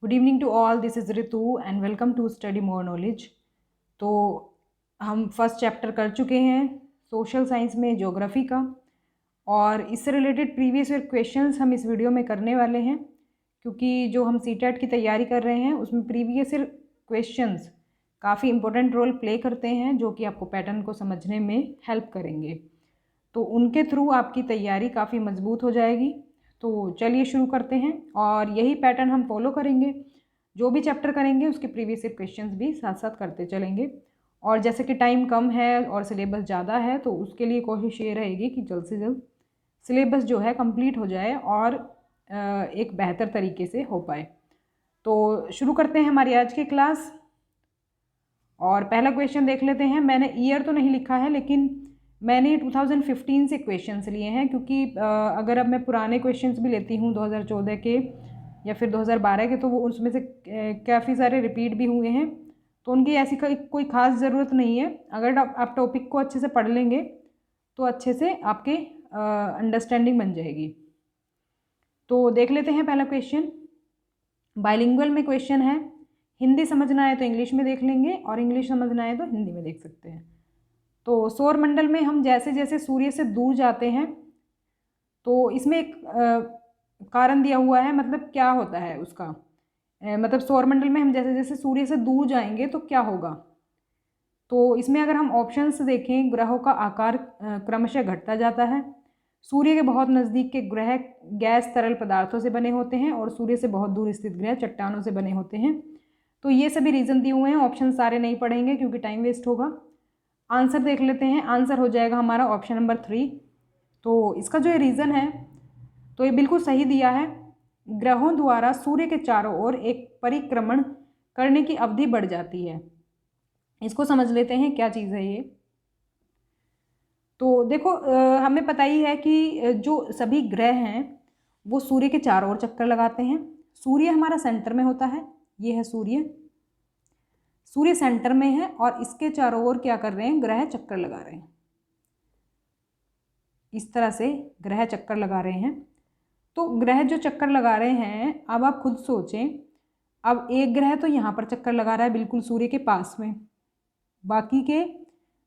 Good evening to all, this is Ritu and welcome to study more knowledge. तो हम first chapter कर चुके हैं सोशल साइंस में ज्योग्राफी का, और इससे रिलेटेड प्रीवियस ईयर क्वेश्चंस हम इस वीडियो में करने वाले हैं, क्योंकि जो हम सीटेट की तैयारी कर रहे हैं उसमें प्रीवियस ईयर क्वेश्चंस काफ़ी इंपॉर्टेंट रोल प्ले करते हैं, जो कि आपको पैटर्न को समझने में हेल्प करेंगे। तो उनके थ्रू आपकी तैयारी काफ़ी मजबूत हो जाएगी। तो चलिए शुरू करते हैं, और यही पैटर्न हम फॉलो करेंगे। जो भी चैप्टर करेंगे उसके प्रीवियस ईयर क्वेश्चंस भी साथ साथ करते चलेंगे। और जैसे कि टाइम कम है और सिलेबस ज़्यादा है, तो उसके लिए कोशिश ये रहेगी कि जल्द से जल्द सिलेबस जो है कंप्लीट हो जाए और एक बेहतर तरीके से हो पाए। तो शुरू करते हैं हमारी आज की क्लास, और पहला क्वेश्चन देख लेते हैं। मैंने ईयर तो नहीं लिखा है, लेकिन मैंने 2015 से क्वेश्चंस लिए हैं, क्योंकि अगर अब मैं पुराने क्वेश्चंस भी लेती हूँ 2014 के या फिर 2012 के, तो वो उसमें से काफ़ी सारे रिपीट भी हुए हैं। तो उनकी ऐसी कोई ख़ास ज़रूरत नहीं है। अगर आप टॉपिक को अच्छे से पढ़ लेंगे तो अच्छे से आपके अंडरस्टैंडिंग बन जाएगी। तो देख लेते हैं पहला क्वेश्चन। बाइलिंगुअल में क्वेश्चन है। हिंदी समझना है तो इंग्लिश में देख लेंगे, और इंग्लिश समझना है तो हिंदी में देख सकते हैं। तो सौर मंडल में हम जैसे जैसे सूर्य से दूर जाते हैं, तो इसमें एक कारण दिया हुआ है, मतलब क्या होता है उसका, मतलब सौर मंडल में हम जैसे जैसे सूर्य से दूर जाएंगे तो क्या होगा। तो इसमें अगर हम ऑप्शंस देखें, ग्रहों का आकार क्रमशः घटता जाता है। सूर्य के बहुत नज़दीक के ग्रह गैस तरल पदार्थों से बने होते हैं, और सूर्य से बहुत दूर स्थित ग्रह चट्टानों से बने होते हैं। तो ये सभी रीज़न दिए हुए हैं। ऑप्शन सारे नहीं पढ़ेंगे क्योंकि टाइम वेस्ट होगा। आंसर देख लेते हैं। आंसर हो जाएगा हमारा ऑप्शन नंबर 3। तो इसका जो ये रीज़न है, तो ये बिल्कुल सही दिया है। ग्रहों द्वारा सूर्य के चारों ओर एक परिक्रमण करने की अवधि बढ़ जाती है। इसको समझ लेते हैं क्या चीज़ है ये। तो देखो, हमें पता ही है कि जो सभी ग्रह हैं वो सूर्य के चारों ओर चक्कर लगाते हैं। सूर्य हमारा सेंटर में होता है, ये है सूर्य। सूर्य सेंटर में है और इसके चारों ओर क्या कर रहे हैं, ग्रह चक्कर लगा रहे हैं। इस तरह से ग्रह चक्कर लगा रहे हैं। तो ग्रह जो चक्कर लगा रहे हैं, अब आप खुद सोचें, अब एक ग्रह तो यहाँ पर चक्कर लगा रहा है बिल्कुल सूर्य के पास में, बाकी के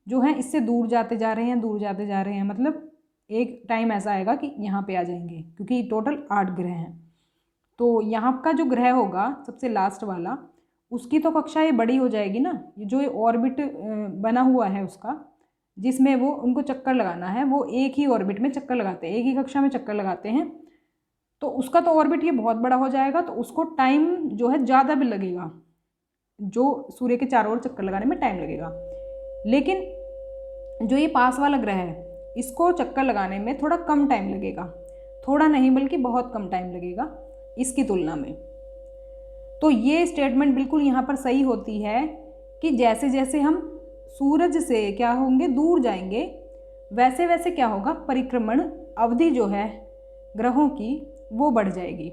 जो हैं इससे दूर जाते जा रहे हैं, दूर जाते जा रहे हैं। मतलब एक टाइम ऐसा आएगा कि यहाँ पे आ जाएंगे, क्योंकि टोटल 8 ग्रह हैं। तो यहाँ का जो ग्रह होगा सबसे लास्ट वाला, उसकी तो कक्षा ये बड़ी हो जाएगी ना। ये जो ये ऑर्बिट बना हुआ है उसका, जिसमें वो उनको चक्कर लगाना है, वो एक ही ऑर्बिट में चक्कर लगाते हैं, एक ही कक्षा में चक्कर लगाते हैं। तो उसका तो ऑर्बिट ये बहुत बड़ा हो जाएगा, तो उसको टाइम जो है ज़्यादा भी लगेगा, जो सूर्य के चारों ओर चक्कर लगाने में टाइम लगेगा। लेकिन जो ये पास वाला ग्रह है, इसको चक्कर लगाने में थोड़ा कम टाइम लगेगा। थोड़ा नहीं बल्कि बहुत कम टाइम लगेगा इसकी तुलना में। तो ये स्टेटमेंट बिल्कुल यहाँ पर सही होती है कि जैसे जैसे हम सूरज से क्या होंगे, दूर जाएंगे, वैसे वैसे क्या होगा, परिक्रमण अवधि जो है ग्रहों की वो बढ़ जाएगी।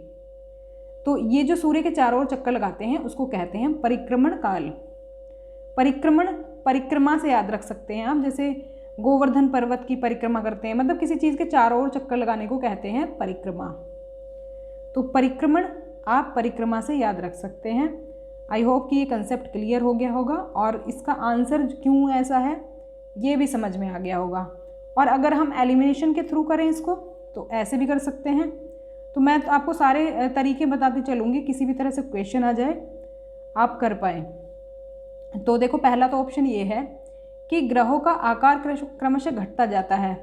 तो ये जो सूर्य के चारों ओर चक्कर लगाते हैं उसको कहते हैं परिक्रमण काल। परिक्रमण परिक्रमा से याद रख सकते हैं आप, जैसे गोवर्धन पर्वत की परिक्रमा करते हैं, मतलब किसी चीज़ के चारों ओर चक्कर लगाने को कहते हैं परिक्रमा। तो परिक्रमण आप परिक्रमा से याद रख सकते हैं। आई होप कि ये कंसेप्ट क्लियर हो गया होगा, और इसका आंसर क्यों ऐसा है ये भी समझ में आ गया होगा। और अगर हम एलिमिनेशन के थ्रू करें इसको, तो ऐसे भी कर सकते हैं। तो मैं तो आपको सारे तरीके बताते चलूँगी, किसी भी तरह से क्वेश्चन आ जाए आप कर पाएँ। तो देखो, पहला तो ऑप्शन ये है कि ग्रहों का आकार क्रमशः घटता जाता है,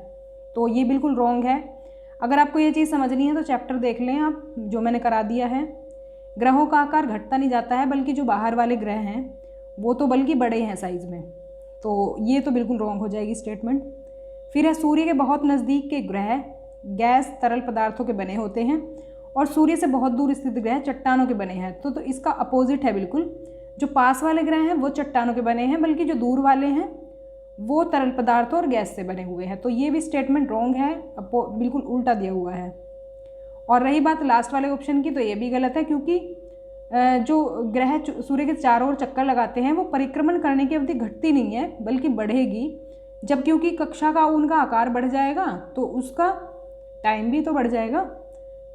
तो ये बिल्कुल रॉन्ग है। अगर आपको ये चीज़ समझनी है तो चैप्टर देख लें आप, जो मैंने करा दिया है। ग्रहों का आकार घटता नहीं जाता है, बल्कि जो बाहर वाले ग्रह हैं वो तो बल्कि बड़े हैं साइज़ में। तो ये तो बिल्कुल रॉन्ग हो जाएगी स्टेटमेंट। फिर है सूर्य के बहुत नज़दीक के ग्रह गैस तरल पदार्थों के बने होते हैं, और सूर्य से बहुत दूर स्थित ग्रह चट्टानों के बने हैं। तो इसका अपोजिट है बिल्कुल। जो पास वाले ग्रह हैं वो चट्टानों के बने हैं, बल्कि जो दूर वाले हैं वो तरल पदार्थों और गैस से बने हुए हैं। तो ये भी स्टेटमेंट रॉन्ग है, बिल्कुल उल्टा दिया हुआ है। और रही बात लास्ट वाले ऑप्शन की, तो ये भी गलत है, क्योंकि जो ग्रह सूर्य के चारों ओर चक्कर लगाते हैं वो परिक्रमण करने की अवधि घटती नहीं है बल्कि बढ़ेगी। जब क्योंकि कक्षा का उनका आकार बढ़ जाएगा तो उसका टाइम भी तो बढ़ जाएगा।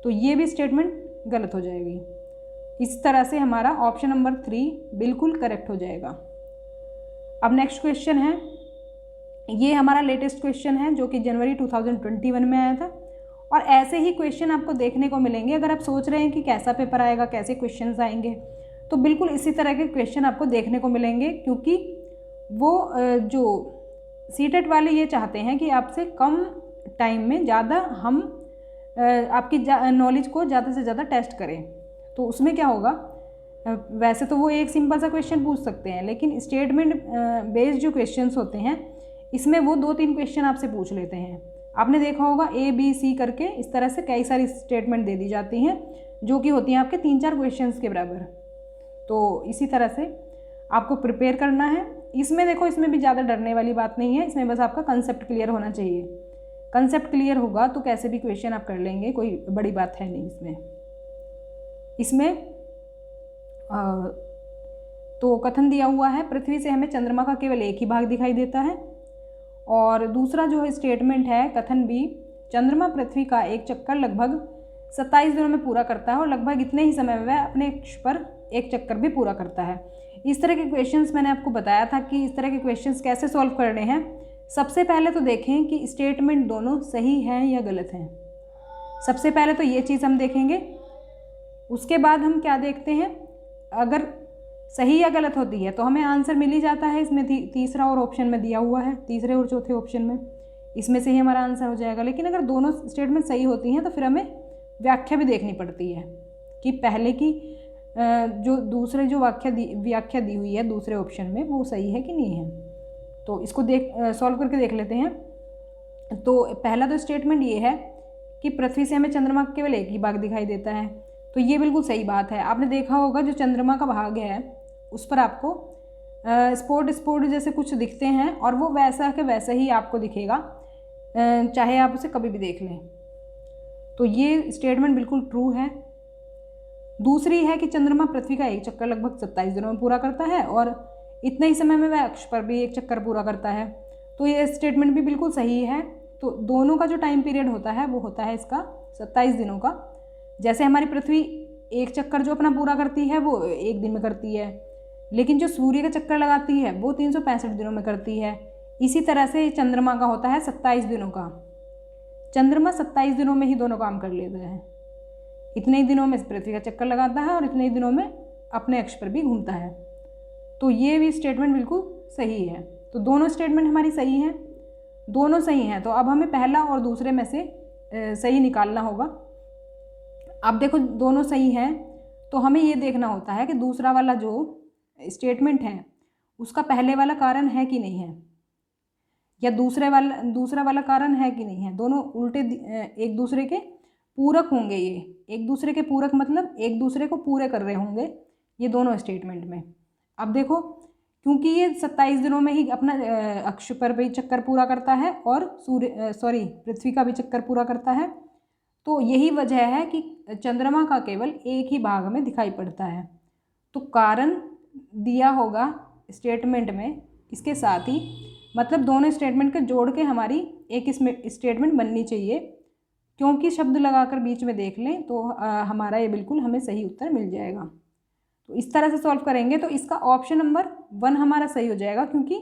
तो ये भी स्टेटमेंट गलत हो जाएगी। इस तरह से हमारा ऑप्शन नंबर 3 बिल्कुल करेक्ट हो जाएगा। अब नेक्स्ट क्वेश्चन है, ये हमारा लेटेस्ट क्वेश्चन है जो कि जनवरी 2021 में आया था, और ऐसे ही क्वेश्चन आपको देखने को मिलेंगे। अगर आप सोच रहे हैं कि कैसा पेपर आएगा, कैसे क्वेश्चंस आएंगे, तो बिल्कुल इसी तरह के क्वेश्चन आपको देखने को मिलेंगे, क्योंकि वो जो सीटेट वाले ये चाहते हैं कि आपसे कम टाइम में ज़्यादा हम आपकी नॉलेज को ज़्यादा से ज़्यादा टेस्ट करें। तो उसमें क्या होगा, वैसे तो वो एक सिंपल सा क्वेश्चन पूछ सकते हैं, लेकिन स्टेटमेंट बेस्ड जो क्वेश्चंस होते हैं इसमें वो 2-3 क्वेश्चन आपसे पूछ लेते हैं। आपने देखा होगा ABC करके इस तरह से कई सारी स्टेटमेंट दे दी जाती हैं, जो कि होती हैं आपके 3-4 क्वेश्चंस के बराबर। तो इसी तरह से आपको प्रिपेयर करना है। इसमें देखो, इसमें भी ज़्यादा डरने वाली बात नहीं है, इसमें बस आपका कंसेप्ट क्लियर होना चाहिए। कंसेप्ट क्लियर होगा तो कैसे भी क्वेश्चन आप कर लेंगे, कोई बड़ी बात है नहीं इसमें। तो कथन दिया हुआ है, पृथ्वी से हमें चंद्रमा का केवल एक ही भाग दिखाई देता है। और दूसरा जो है स्टेटमेंट है, कथन बी, चंद्रमा पृथ्वी का एक चक्कर लगभग 27 दिनों में पूरा करता है और लगभग इतने ही समय में वह अपने अक्ष पर एक चक्कर भी पूरा करता है। इस तरह के क्वेश्चंस मैंने आपको बताया था कि इस तरह के क्वेश्चंस कैसे सॉल्व करने हैं। सबसे पहले तो देखें कि स्टेटमेंट दोनों सही हैं या गलत हैं। सबसे पहले तो ये चीज़ हम देखेंगे। उसके बाद हम क्या देखते हैं, अगर सही या गलत होती है तो हमें आंसर मिल ही जाता है। इसमें तीसरा और ऑप्शन में दिया हुआ है, तीसरे और चौथे ऑप्शन में, इसमें से ही हमारा आंसर हो जाएगा। लेकिन अगर दोनों स्टेटमेंट सही होती हैं तो फिर हमें व्याख्या भी देखनी पड़ती है कि पहले की जो दूसरे जो व्याख्या दी हुई है दूसरे ऑप्शन में, वो सही है कि नहीं है। तो इसको सॉल्व करके देख लेते हैं। तो पहला तो स्टेटमेंट ये है कि पृथ्वी से हमें चंद्रमा का केवल एक ही भाग दिखाई देता है, तो ये बिल्कुल सही बात है। आपने देखा होगा जो चंद्रमा का भाग है उस पर आपको स्पॉट जैसे कुछ दिखते हैं, और वो वैसा के वैसा ही आपको दिखेगा, चाहे आप उसे कभी भी देख लें। तो ये स्टेटमेंट बिल्कुल ट्रू है। दूसरी है कि चंद्रमा पृथ्वी का एक चक्कर लगभग 27 दिनों में पूरा करता है और इतने ही समय में वह अक्ष पर भी एक चक्कर पूरा करता है, तो ये स्टेटमेंट भी बिल्कुल सही है। तो दोनों का जो टाइम पीरियड होता है वो होता है इसका 27 दिनों का। जैसे हमारी पृथ्वी एक चक्कर जो अपना पूरा करती है वो एक दिन में करती है, लेकिन जो सूर्य का चक्कर लगाती है वो 365 दिनों में करती है। इसी तरह से चंद्रमा का होता है 27 दिनों का। चंद्रमा 27 दिनों में ही दोनों काम कर लेते हैं। इतने ही दिनों में पृथ्वी का चक्कर लगाता है और इतने ही दिनों में अपने अक्ष पर भी घूमता है। तो ये भी स्टेटमेंट बिल्कुल सही है। तो दोनों स्टेटमेंट हमारी सही हैं, दोनों सही हैं। तो अब हमें पहला और दूसरे में से सही निकालना होगा। अब देखो दोनों सही हैं, तो हमें ये देखना होता है कि दूसरा वाला जो स्टेटमेंट है उसका पहले वाला कारण है कि नहीं है, या दूसरा वाला कारण है कि नहीं है। दोनों उल्टे एक दूसरे के पूरक होंगे। ये एक दूसरे के पूरक मतलब एक दूसरे को पूरे कर रहे होंगे ये दोनों स्टेटमेंट में। अब देखो, क्योंकि ये 27 दिनों में ही अपना अक्ष पर भी चक्कर पूरा करता है और पृथ्वी का भी चक्कर पूरा करता है, तो यही वजह है कि चंद्रमा का केवल एक ही भाग में दिखाई पड़ता है। तो कारण दिया होगा स्टेटमेंट में, इसके साथ ही मतलब दोनों स्टेटमेंट के जोड़ के हमारी एक इसमें स्टेटमेंट बननी चाहिए, क्योंकि शब्द लगाकर बीच में देख लें तो हमारा ये बिल्कुल हमें सही उत्तर मिल जाएगा। तो इस तरह से सॉल्व करेंगे तो इसका ऑप्शन नंबर 1 हमारा सही हो जाएगा, क्योंकि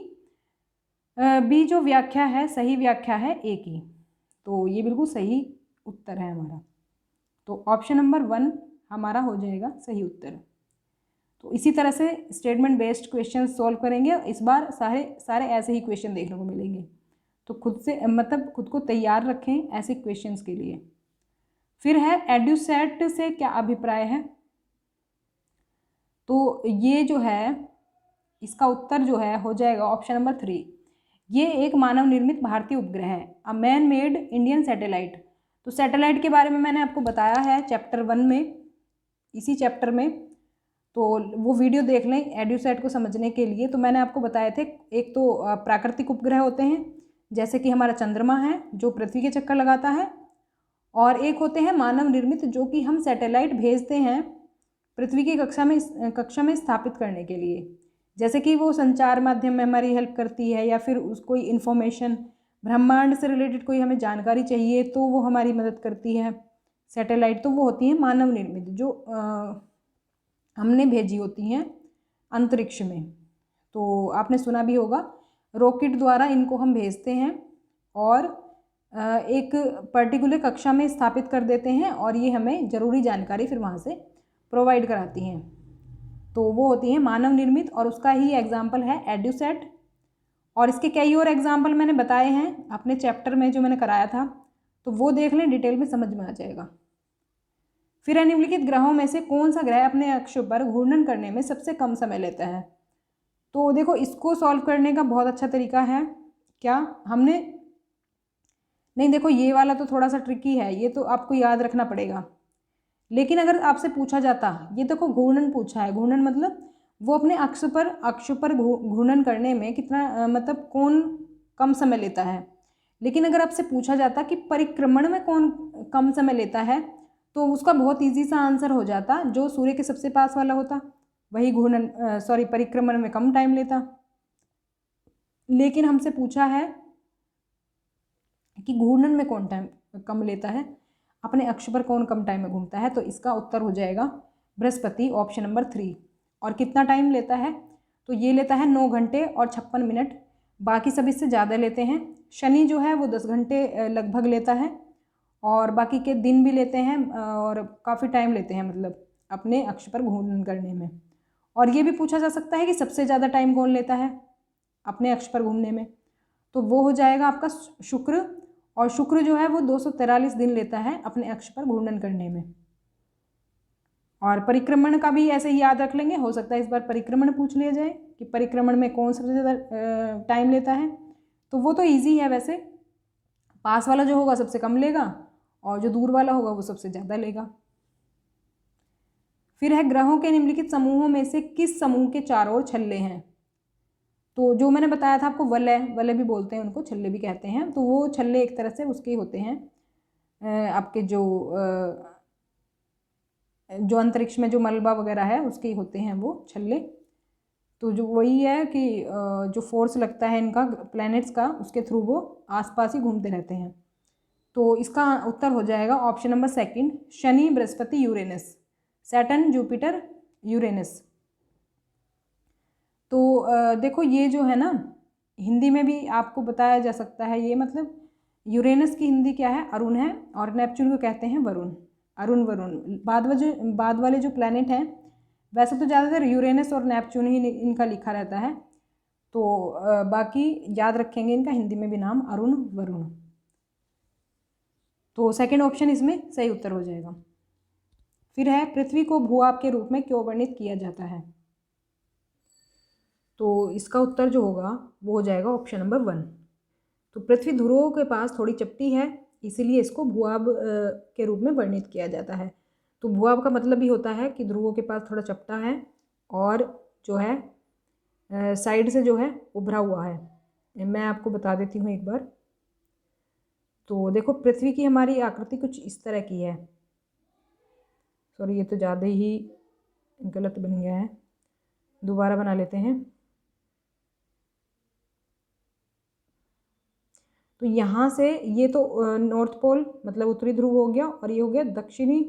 बी जो व्याख्या है सही व्याख्या है ए की। तो ये बिल्कुल सही उत्तर है हमारा। तो ऑप्शन नंबर 1 हमारा हो जाएगा सही उत्तर। तो इसी तरह से स्टेटमेंट बेस्ड क्वेश्चन सॉल्व करेंगे। इस बार सारे ऐसे ही क्वेश्चन देखने को मिलेंगे, तो खुद से मतलब खुद को तैयार रखें ऐसे क्वेश्चंस के लिए। फिर है एडुसेट से क्या अभिप्राय है। तो ये जो है इसका उत्तर जो है हो जाएगा ऑप्शन नंबर 3। ये एक मानव निर्मित भारतीय उपग्रह है, a man made Indian satellite. तो सैटेलाइट के बारे में मैंने आपको बताया है चैप्टर 1 में, इसी चैप्टर में, तो वो वीडियो देख लें एडुसेट को समझने के लिए। तो मैंने आपको बताए थे, एक तो प्राकृतिक उपग्रह होते हैं जैसे कि हमारा चंद्रमा है जो पृथ्वी के चक्कर लगाता है, और एक होते हैं मानव निर्मित जो कि हम सैटेलाइट भेजते हैं पृथ्वी की कक्षा में स्थापित करने के लिए, जैसे कि वो संचार माध्यम में हमारी हेल्प करती है, या फिर कोई इन्फॉर्मेशन ब्रह्मांड से रिलेटेड कोई हमें जानकारी चाहिए तो वो हमारी मदद करती है सैटेलाइट। तो वो होती है मानव निर्मित, जो हमने भेजी होती हैं अंतरिक्ष में। तो आपने सुना भी होगा, रॉकेट द्वारा इनको हम भेजते हैं और एक पर्टिकुलर कक्षा में स्थापित कर देते हैं और ये हमें ज़रूरी जानकारी फिर वहाँ से प्रोवाइड कराती हैं। तो वो होती है मानव निर्मित, और उसका ही एग्जाम्पल है एड्यूसेट। और इसके कई और एग्जाम्पल मैंने बताए हैं अपने चैप्टर में जो मैंने कराया था, तो वो देख लें, डिटेल में समझ में आ जाएगा। फिर निम्नलिखित ग्रहों में से कौन सा ग्रह अपने अक्ष पर घूर्णन करने में सबसे कम समय लेता है? तो देखो, इसको सॉल्व करने का बहुत अच्छा तरीका है। क्या हमने, नहीं देखो, ये वाला तो थोड़ा सा ट्रिकी है, ये तो आपको याद रखना पड़ेगा। लेकिन अगर आपसे पूछा जाता, ये देखो घूर्णन पूछा है, घूर्णन मतलब वो अपने अक्ष पर घूर्णन करने में कितना मतलब कौन कम समय लेता है। लेकिन अगर आपसे पूछा जाता कि परिक्रमण में कौन कम समय लेता है, तो उसका बहुत इजी सा आंसर हो जाता, जो सूर्य के सबसे पास वाला होता वही परिक्रमण में कम टाइम लेता। लेकिन हमसे पूछा है कि घूर्णन में कौन टाइम कम लेता है, अपने अक्ष पर कौन कम टाइम में घूमता है, तो इसका उत्तर हो जाएगा बृहस्पति, ऑप्शन नंबर 3। और कितना टाइम लेता है, तो ये लेता है 9 घंटे और 56 मिनट, बाकी सब इससे ज़्यादा लेते हैं। शनि जो है वो 10 घंटे लगभग लेता है, और बाकी के दिन भी लेते हैं और काफ़ी टाइम लेते हैं, मतलब अपने अक्ष पर घूर्णन करने में। और ये भी पूछा जा सकता है कि सबसे ज़्यादा टाइम कौन लेता है अपने अक्ष पर घूमने में, तो वो हो जाएगा आपका शुक्र। और शुक्र जो है वो 243 दिन लेता है अपने अक्ष पर घूर्णन करने में। और परिक्रमण का भी ऐसे ही याद रख लेंगे, हो सकता है इस बार परिक्रमण पूछ लिया जाए कि परिक्रमण में कौन सबसे ज़्यादा टाइम लेता है, तो वो तो इजी है वैसे, पास वाला जो होगा सबसे कम लेगा और जो दूर वाला होगा वो सबसे ज़्यादा लेगा। फिर है ग्रहों के निम्नलिखित समूहों में से किस समूह के चारों ओर छल्ले हैं? तो जो मैंने बताया था आपको, वलय भी बोलते हैं उनको, छल्ले भी कहते हैं। तो वो छल्ले एक तरह से उसके होते हैं, आपके जो अंतरिक्ष में जो मलबा वगैरह है उसके ही होते हैं वो छल्ले। तो जो वही है कि जो फोर्स लगता है इनका प्लैनेट्स का, उसके थ्रू वो आसपास ही घूमते रहते हैं। तो इसका उत्तर हो जाएगा option number 2, Shani, Brihaspati, Uranus, Saturn, Jupiter, Uranus. तो देखो ये जो है ना, हिंदी में भी आपको बताया जा सकता है, ये मतलब यूरेनस की हिंदी क्या है, अरुण है, और नेपच्यून को कहते हैं वरुण, अरुण वरुण। बाद वाले जो प्लैनेट हैं, वैसे तो ज़्यादातर यूरेनस और नेपच्यून ही इनका लिखा रहता है, तो बाकी याद रखेंगे इनका हिंदी में भी नाम अरुण वरुण। तो सेकंड ऑप्शन इसमें सही उत्तर हो जाएगा। फिर है पृथ्वी को भूआब के रूप में क्यों वर्णित किया जाता है? तो इसका उत्तर जो होगा वो हो जाएगा ऑप्शन नंबर 1। तो पृथ्वी ध्रुवों के पास थोड़ी चपटी है, इसीलिए इसको भूआब के रूप में वर्णित किया जाता है। तो भूआब का मतलब ही होता है कि ध्रुवों के पास थोड़ा चपटा है और जो है साइड से जो है उभरा हुआ है। मैं आपको बता देती हूँ एक बार। तो देखो, पृथ्वी की हमारी आकृति कुछ इस तरह की है। सॉरी, ये तो ज़्यादा ही गलत बन गया है, दोबारा बना लेते हैं। तो यहाँ से ये तो नॉर्थ पोल मतलब उत्तरी ध्रुव हो गया, और ये हो गया दक्षिणी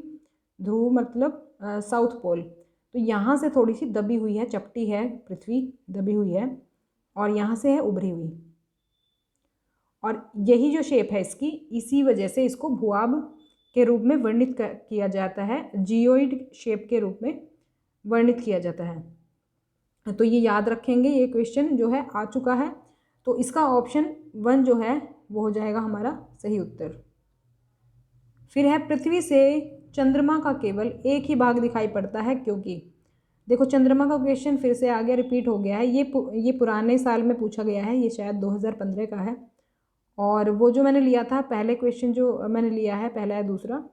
ध्रुव मतलब साउथ पोल। तो यहाँ से थोड़ी सी दबी हुई है, चपटी है, पृथ्वी दबी हुई है, और यहाँ से है उभरी हुई। और यही जो शेप है इसकी, इसी वजह से इसको भूआब के रूप में वर्णित किया जाता है, जियोइड शेप के रूप में वर्णित किया जाता है। तो ये याद रखेंगे, ये क्वेश्चन जो है आ चुका है। तो इसका ऑप्शन 1 जो है वो हो जाएगा हमारा सही उत्तर। फिर है पृथ्वी से चंद्रमा का केवल एक ही भाग दिखाई पड़ता है क्योंकि, देखो चंद्रमा का क्वेश्चन फिर से आ गया, रिपीट हो गया है। ये पुराने साल में पूछा गया है, ये शायद 2015 का है। और वो जो मैंने लिया था पहले क्वेश्चन, जो मैंने लिया है पहला या दूसरा,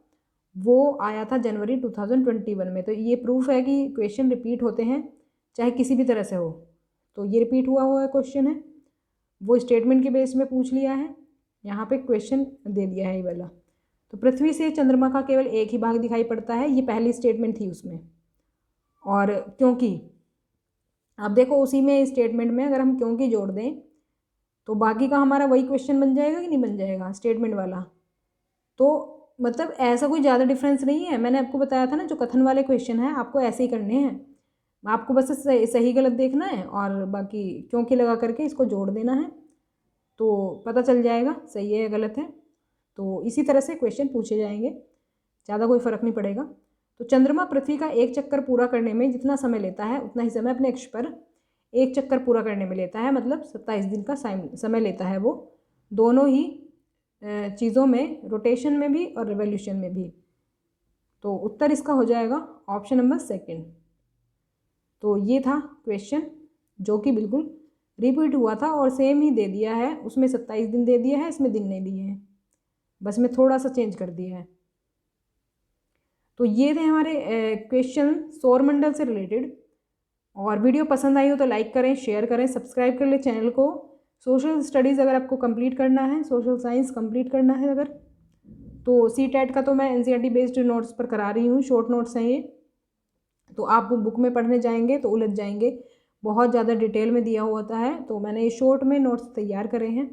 वो आया था जनवरी 2021 में। तो ये प्रूफ है कि क्वेश्चन रिपीट होते हैं, चाहे किसी भी तरह से हो। तो ये रिपीट हुआ क्वेश्चन है, वो स्टेटमेंट के बेस में पूछ लिया है, यहाँ पे क्वेश्चन दे दिया है ये वाला। तो पृथ्वी से चंद्रमा का केवल एक ही भाग दिखाई पड़ता है, ये पहली स्टेटमेंट थी उसमें। और क्योंकि अब देखो उसी में स्टेटमेंट में अगर हम क्योंकि जोड़ दें तो बाकी का हमारा वही क्वेश्चन बन जाएगा कि नहीं बन जाएगा, स्टेटमेंट वाला। तो मतलब ऐसा कोई ज़्यादा डिफरेंस नहीं है, मैंने आपको बताया था ना, जो कथन वाले क्वेश्चन हैं आपको ऐसे ही करने हैं, आपको बस सही गलत देखना है और बाकी क्योंकि लगा करके इसको जोड़ देना है, तो पता चल जाएगा सही है या गलत है। तो इसी तरह से क्वेश्चन पूछे जाएंगे, ज़्यादा कोई फ़र्क नहीं पड़ेगा। तो चंद्रमा पृथ्वी का एक चक्कर पूरा करने में जितना समय लेता है उतना ही समय अपने अक्ष पर एक चक्कर पूरा करने में लेता है, मतलब 27 दिन का समय लेता है वो, दोनों ही चीज़ों में, रोटेशन में भी और रिवोल्यूशन में भी। तो उत्तर इसका हो जाएगा ऑप्शन नंबर सेकंड। तो ये था क्वेश्चन जो कि बिल्कुल रिपीट हुआ था और सेम ही दे दिया है, उसमें 27 दिन दे दिया है, इसमें दिन नहीं दिए हैं, बस मैं थोड़ा सा चेंज कर दिया है। तो ये थे हमारे क्वेश्चन सौरमंडल से रिलेटेड। और वीडियो पसंद आई हो तो लाइक करें, शेयर करें, सब्सक्राइब कर लें चैनल को। सोशल स्टडीज़ अगर आपको कंप्लीट करना है, सोशल साइंस कंप्लीट करना है अगर, तो CTET का तो मैं NCERT बेस्ड नोट्स पर करा रही हूँ, शॉर्ट नोट्स हैं ये। तो आप बुक में पढ़ने जाएंगे तो उलझ जाएंगे, बहुत ज़्यादा डिटेल में दिया होता है, तो मैंने ये शॉर्ट में नोट्स तैयार करे हैं।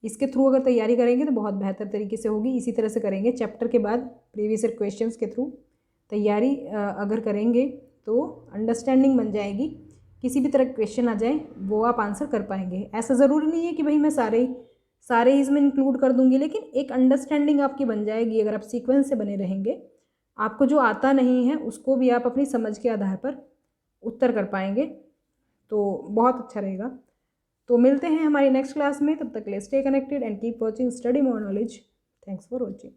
इसके थ्रू अगर तैयारी करेंगे तो बहुत बेहतर तरीके से होगी। इसी तरह से करेंगे चैप्टर के बाद प्रीवियस ईयर क्वेश्चंस के थ्रू तैयारी अगर करेंगे तो अंडरस्टैंडिंग बन जाएगी, किसी भी तरह का क्वेश्चन आ जाए वो आप आंसर कर पाएंगे। ऐसा ज़रूरी नहीं है कि भाई मैं सारे ही इसमें इंक्लूड कर दूंगी, लेकिन एक अंडरस्टैंडिंग आपकी बन जाएगी अगर आप सीक्वेंस से बने रहेंगे। आपको जो आता नहीं है उसको भी आप अपनी समझ के आधार पर उत्तर कर पाएंगे, तो बहुत अच्छा रहेगा। तो मिलते हैं हमारी नेक्स्ट क्लास में, तब तक के लिए stay connected and keep watching study more knowledge. Thanks for watching.